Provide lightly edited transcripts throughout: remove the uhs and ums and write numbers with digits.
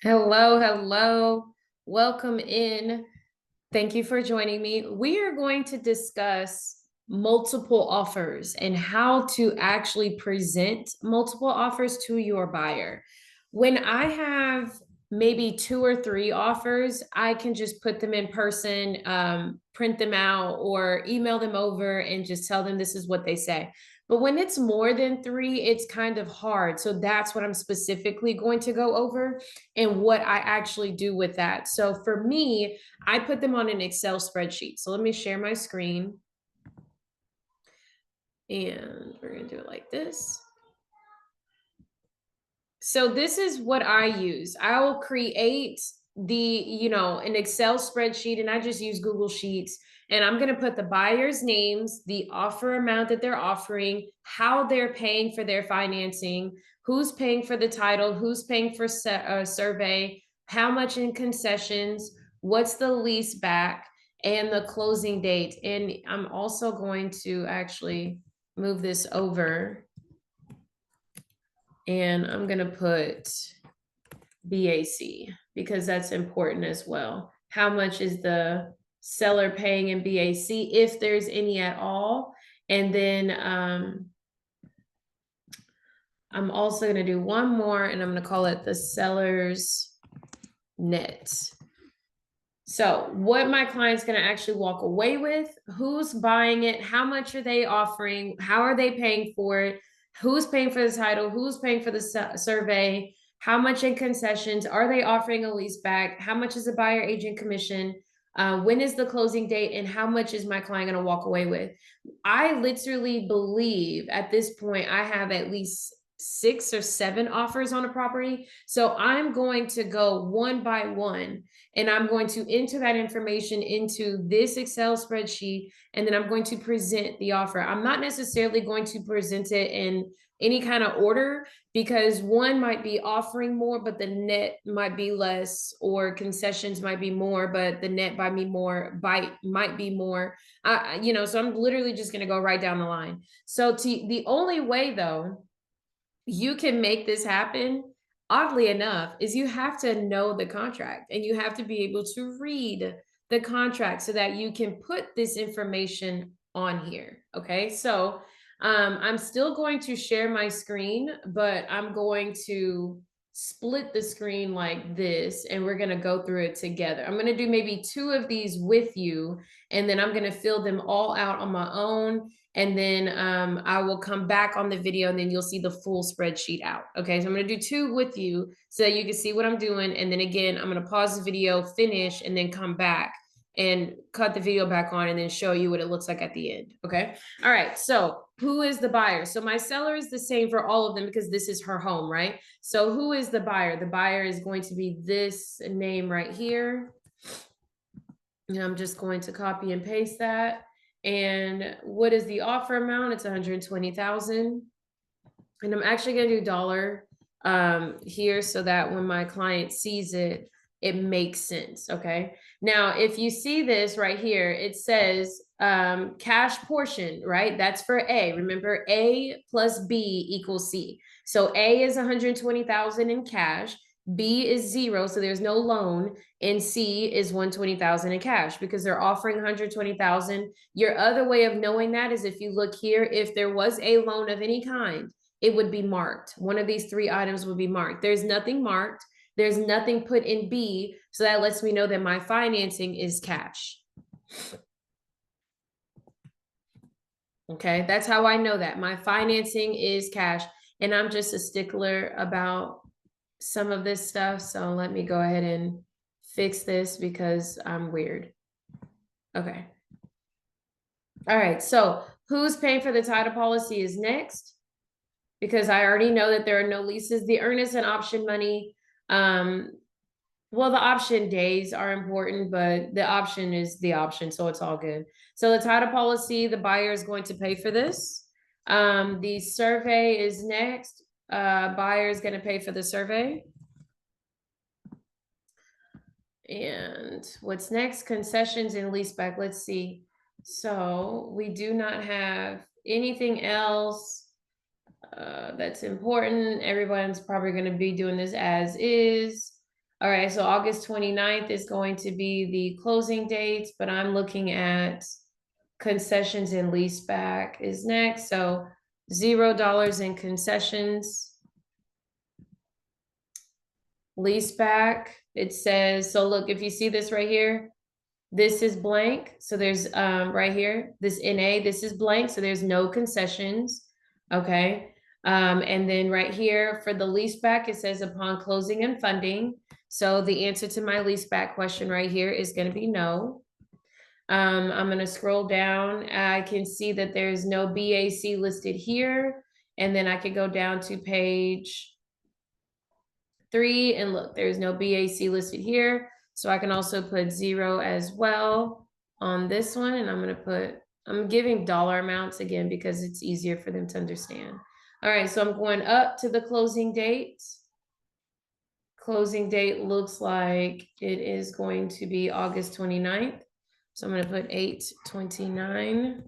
Hello, hello. Welcome in. Thank you for joining me. We are going to discuss multiple offers and how to actually present multiple offers to your buyer. When I have maybe two or three offers, I can just put them in person, print them out, or email them over and just tell them this is what they say. But when it's more than three, it's kind of hard. So that's what I'm specifically going to go over and what I actually do with that. So for me, I put them on an Excel spreadsheet. So let me share my screen. And we're going to do it like this. So this is what I use. I will create an Excel spreadsheet, and I just use Google Sheets. And I'm going to put the buyer's names, the offer amount that they're offering, how they're paying for their financing, who's paying for the title, who's paying for survey, how much in concessions, what's the lease back, and the closing date. And I'm also going to actually move this over, and I'm going to put BAC because that's important as well. How much is the seller paying in BAC, if there's any at all? And then I'm also going to do one more, and I'm going to call it the seller's net. So what my client's going to actually walk away with, who's buying it, how much are they offering, how are they paying for it, who's paying for the title, who's paying for the survey, how much in concessions, are they offering a lease back, how much is the buyer agent commission, when is the closing date, and how much is my client going to walk away with. I literally believe at this point I have at least 6 or 7 offers on a property. So I'm going to go one by one, and I'm going to enter that information into this Excel spreadsheet, and then I'm going to present the offer. I'm not necessarily going to present it in any kind of order, because one might be offering more, but the net might be less, or concessions might be more, but the net might be more, might be more. So I'm literally just going to go right down the line. So the only way though you can make this happen, oddly enough, is you have to know the contract, and you have to be able to read the contract so that you can put this information on here. Okay, so I'm still going to share my screen, but I'm going to split the screen like this, and we're going to go through it together. I'm going to do maybe 2 of these with you, and then I'm going to fill them all out on my own, and then I will come back on the video, and then you'll see the full spreadsheet out. Okay, so I'm going to do 2 with you so that you can see what I'm doing, and then again I'm going to pause the video, finish, and then come back and cut the video back on, and then show you what it looks like at the end. Okay, all right, so who is the buyer? So my seller is the same for all of them because this is her home, right? So who is the buyer? The buyer is going to be this name right here, and I'm just going to copy and paste that. And what is the offer amount? It's 120,000. And I'm actually going to do dollar here so that when my client sees it, it makes sense. Okay. Now, if you see this right here, it says cash portion, right? That's for A. Remember, A plus B equals C. So A is 120,000 in cash. B is 0, so there's no loan, and C is 120,000 in cash because they're offering 120,000. Your other way of knowing that is if you look here, if there was a loan of any kind, it would be marked. One of these 3 items would be marked. There's nothing marked. There's nothing put in B, so that lets me know that my financing is cash. Okay, that's how I know that my financing is cash, and I'm just a stickler about some of this stuff. So let me go ahead and fix this because I'm weird. Okay. All right. So who's paying for the title policy is next, because I already know that there are no leases. The earnest and option money. Well, the option days are important, but the option is the option. So it's all good. So the title policy, the buyer is going to pay for this. The survey is next. Buyer is going to pay for the survey. And what's next? Concessions and leaseback. Let's see. So we do not have anything else that's important. Everyone's probably going to be doing this as is. All right, so August 29th is going to be the closing dates, but I'm looking at concessions and leaseback is next. So $0 in concessions. Leaseback, it says, so look, if you see this right here, this is blank. So there's right here, this NA, this is blank. So there's no concessions. Okay. And then right here for the leaseback, it says upon closing and funding. So the answer to my leaseback question right here is going to be no. I'm going to scroll down. I can see that there's no BAC listed here. And then I could go down to page 3 and look, there's no BAC listed here. So I can also put 0 as well on this one. And I'm giving dollar amounts again because it's easier for them to understand. All right, so I'm going up to the closing date. Closing date looks like it is going to be August 29th. So I'm going to put 8/29.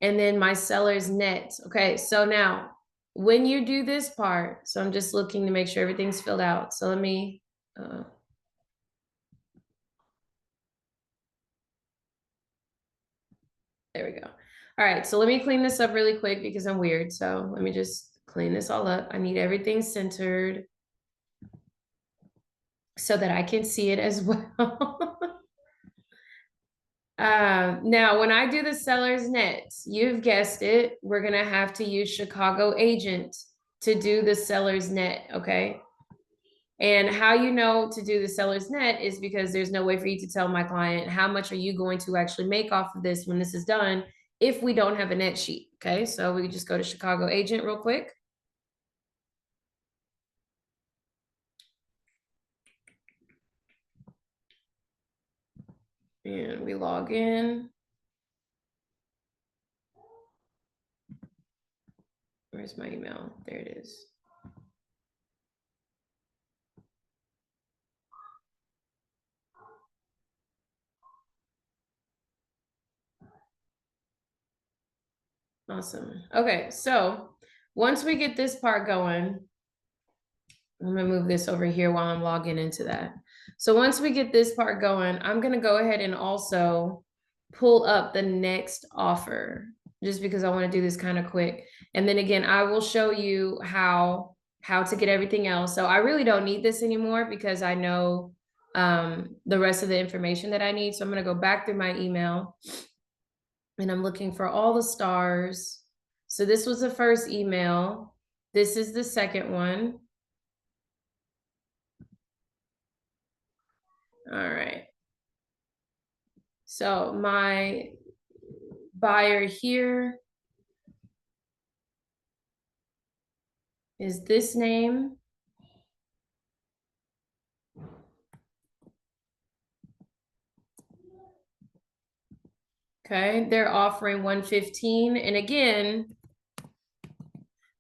And then my seller's net. Okay, so now when you do this part, so I'm just looking to make sure everything's filled out. So let me, there we go. All right, so let me clean this up really quick because I'm weird. So let me just clean this all up. I need everything centered so that I can see it as well. Now, when I do the seller's net, you've guessed it, we're gonna have to use Chicago Agent to do the seller's net, okay? And how you know to do the seller's net is because there's no way for you to tell my client how much are you going to actually make off of this when this is done if we don't have a net sheet, okay? So we just go to Chicago Agent real quick. And we log in. Where's my email? There it is. Awesome. Okay, so once we get this part going, I'm gonna move this over here while I'm logging into that. So once we get this part going, I'm gonna go ahead and also pull up the next offer just because I want to do this kind of quick. And then again, I will show you how to get everything else. So I really don't need this anymore because I know the rest of the information that I need. So I'm gonna go back through my email and I'm looking for all the stars. So this was the first email. This is the second one. All right. So my buyer here is this name. Okay, they're offering 115. And again,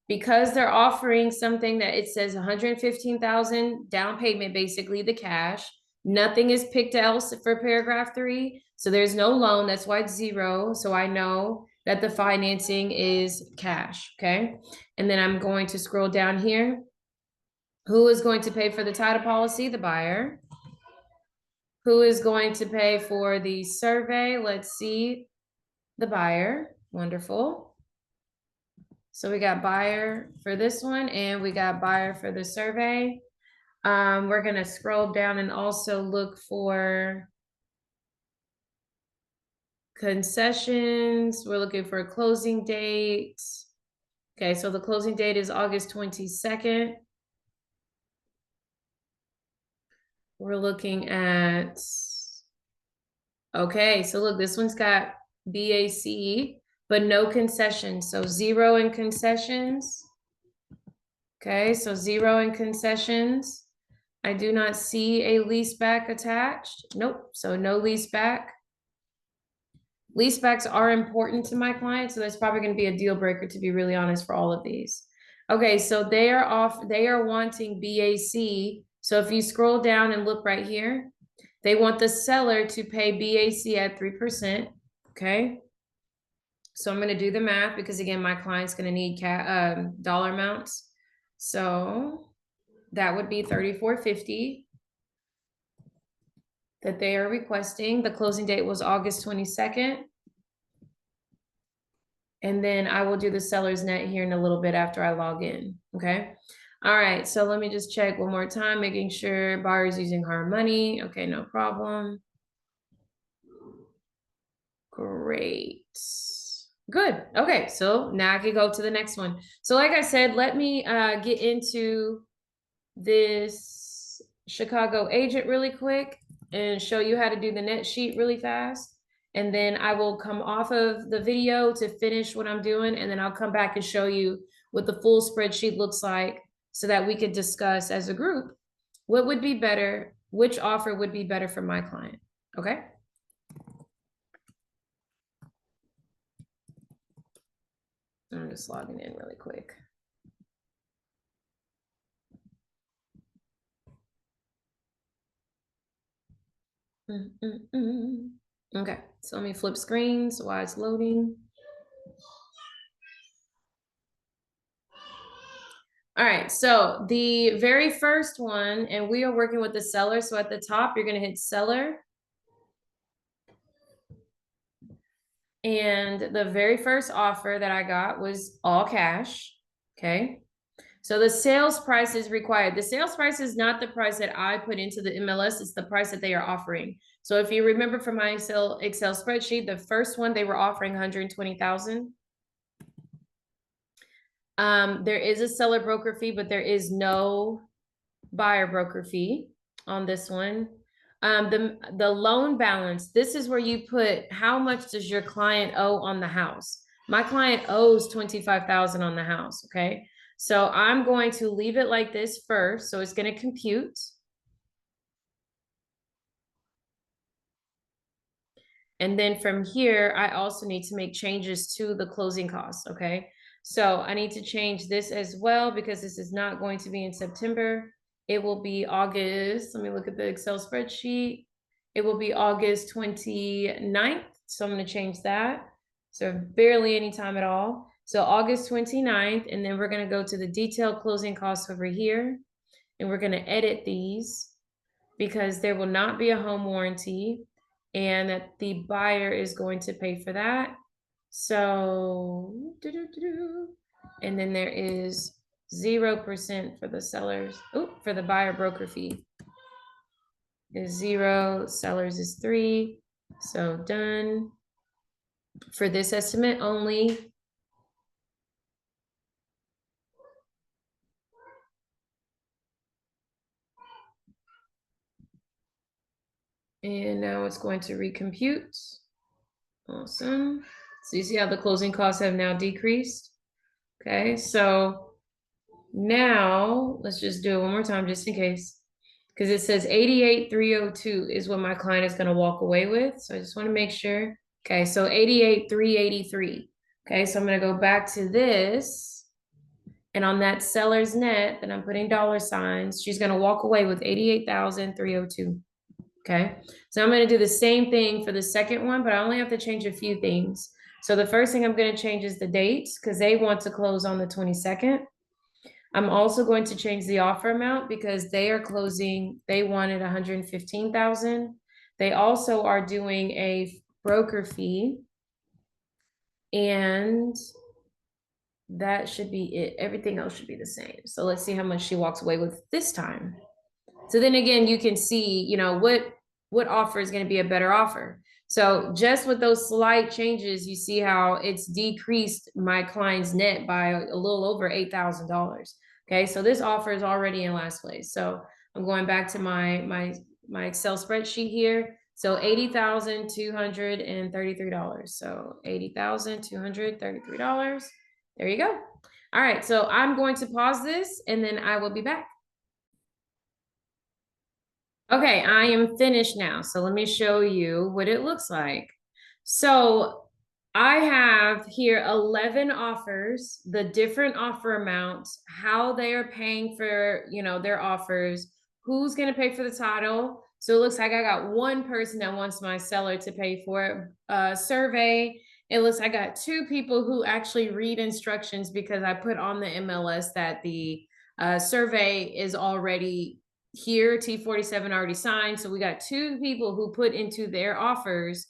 because they're offering something that it says 115,000 down payment, basically the cash, nothing is picked else for paragraph 3. So there's no loan. That's why it's 0. So I know that the financing is cash. Okay. And then I'm going to scroll down here. Who is going to pay for the title policy? The buyer. Who is going to pay for the survey? Let's see. The buyer. Wonderful. So we got buyer for this one and we got buyer for the survey. We're going to scroll down and also look for concessions. We're looking for a closing date. Okay, so the closing date is August 22nd. We're looking at, okay, so look, this one's got BAC, but no concessions. So 0 in concessions. Okay, so 0 in concessions. I do not see a lease back attached. Nope, so no lease back. Lease backs are important to my clients, so that's probably going to be a deal breaker, to be really honest, for all of these. Okay, so they are wanting BAC. So if you scroll down and look right here, they want the seller to pay BAC at 3%. Okay. So I'm going to do the math because again, my client's going to need dollar amounts. So that would be $34.50 that they are requesting. The closing date was August 22nd. And then I will do the seller's net here in a little bit after I log in, okay? All right, so let me just check one more time, making sure buyer's using hard money. Okay, no problem. Great. Good. Okay, so now I can go to the next one. So like I said, let me get into this Chicago agent really quick and show you how to do the net sheet really fast. And then I will come off of the video to finish what I'm doing. And then I'll come back and show you what the full spreadsheet looks like so that we could discuss as a group what would be better, which offer would be better for my client. Okay. I'm just logging in really quick. Okay, so let me flip screens while it's loading. All right, so the very first one, and we are working with the seller. So at the top, you're going to hit seller. And the very first offer that I got was all cash. Okay. So the sales price is required. The sales price is not the price that I put into the MLS. It's the price that they are offering. So if you remember from my Excel spreadsheet, the first one, they were offering 120,000. There is a seller broker fee, but there is no buyer broker fee on this one. The loan balance, this is where you put how much does your client owe on the house. My client owes 25,000 on the house. Okay. So I'm going to leave it like this first. So it's going to compute. And then from here, I also need to make changes to the closing costs. Okay. So I need to change this as well because this is not going to be in September. It will be August. Let me look at the Excel spreadsheet. It will be August 29th. So I'm going to change that. So barely any time at all. So August 29th, and then we're going to go to the detailed closing costs over here. And we're going to edit these because there will not be a home warranty and that the buyer is going to pay for that. So, and then there is 0% for the sellers. Oh, for the buyer broker fee is 0, sellers is 3. So done. For this estimate only. And now it's going to recompute. Awesome. So you see how the closing costs have now decreased. Okay, so now let's just do it one more time just in case. Because it says 88,302 is what my client is going to walk away with. So I just want to make sure. Okay, so 88,383. Okay, so I'm going to go back to this. And on that seller's net that I'm putting dollar signs, she's going to walk away with 88,302. Okay, so I'm going to do the same thing for the second one, but I only have to change a few things. So the first thing I'm going to change is the dates because they want to close on the 22nd. I'm also going to change the offer amount because they are closing, they wanted 115,000. They also are doing a broker fee. And that should be it. Everything else should be the same. So let's see how much she walks away with this time. So then again, you can see, you know, what offer is going to be a better offer. So just with those slight changes, you see how it's decreased my client's net by a little over $8,000. Okay, so this offer is already in last place. So I'm going back to my Excel spreadsheet here. So $80,233. So $80,233. There you go. All right, so I'm going to pause this and then I will be back. Okay, I am finished now. So let me show you what it looks like. So I have here 11 offers, the different offer amounts, how they are paying for, you know, their offers, who's going to pay for the title. So it looks like I got one person that wants my seller to pay for it. Survey. It looks like I got 2 people who actually read instructions because I put on the MLS that the survey is already here, T47 already signed. So we got 2 people who put into their offers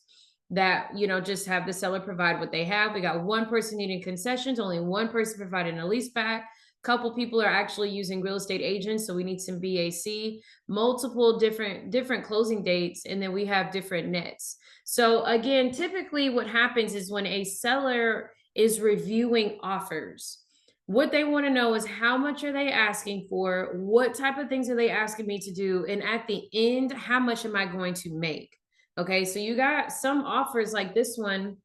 that, you know, just have the seller provide what they have. We got 1 person needing concessions, only 1 person providing a lease back. Couple people are actually using real estate agents, so we need some BAC, multiple different closing dates, and then we have different nets. So again, typically what happens is when a seller is reviewing offers, what they want to know is how much are they asking for? What type of things are they asking me to do? And at the end, how much am I going to make? Okay, so you got some offers like this one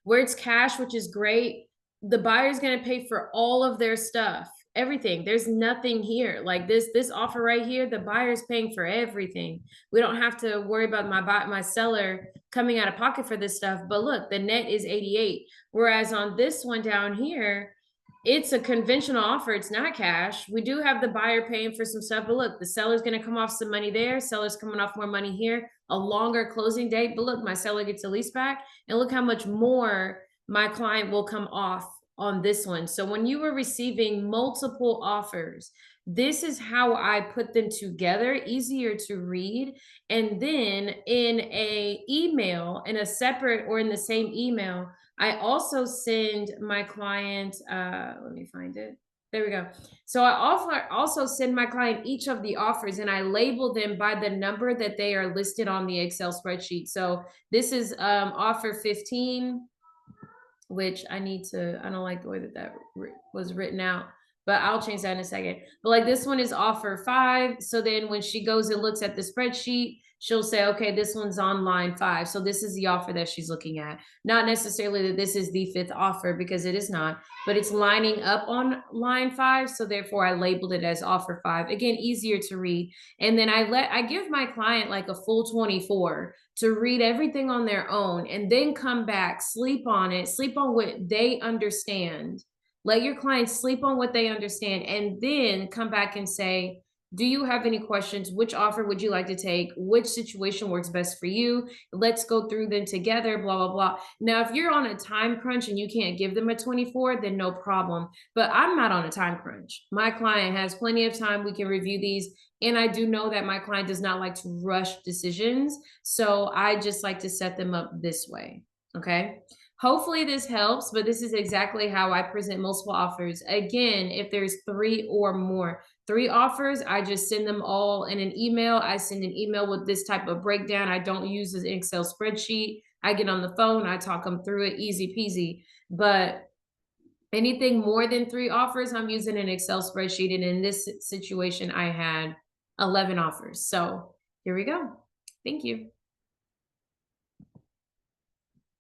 where it's cash, which is great. The buyer's going to pay for all of their stuff, everything. There's nothing here. Like this offer right here, the buyer's paying for everything. We don't have to worry about my seller coming out of pocket for this stuff. But look, the net is 88. Whereas on this one down here, it's a conventional offer. It's not cash. We do have the buyer paying for some stuff, but look, the seller's going to come off some money there. Seller's coming off more money here, a longer closing date. But look, my seller gets a lease back, and look how much more my client will come off on this one. So when you were receiving multiple offers, this is how I put them together, easier to read. And then in a email, in a separate or in the same email, I also send my client, let me find it. There we go. So I also send my client each of the offers, and I label them by the number that they are listed on the Excel spreadsheet. So this is offer 15, which I don't like the way that was written out, but I'll change that in a second. But like this one is offer 5. So then when she goes and looks at the spreadsheet, she'll say, okay, this one's on line 5. So this is the offer that she's looking at. Not necessarily that this is the 5th offer, because it is not, but it's lining up on line 5. So therefore I labeled it as offer 5. Again, easier to read. And then I give my client like a full 24 to read everything on their own, and then come back, sleep on it, sleep on what they understand. Let your clients sleep on what they understand, and then come back and say, do you have any questions? Which offer would you like to take? Which situation works best for you? Let's go through them together, blah, blah, blah. Now, if you're on a time crunch and you can't give them a 24, then no problem. But I'm not on a time crunch. My client has plenty of time. We can review these. And I do know that my client does not like to rush decisions. So I just like to set them up this way. Okay. Hopefully this helps, but this is exactly how I present multiple offers. Again, if there's 3 or more, 3 offers, I just send them all in an email. I send an email with this type of breakdown. I don't use an Excel spreadsheet. I get on the phone, I talk them through it, easy peasy. But anything more than 3 offers, I'm using an Excel spreadsheet. And in this situation, I had 11 offers. So here we go. Thank you.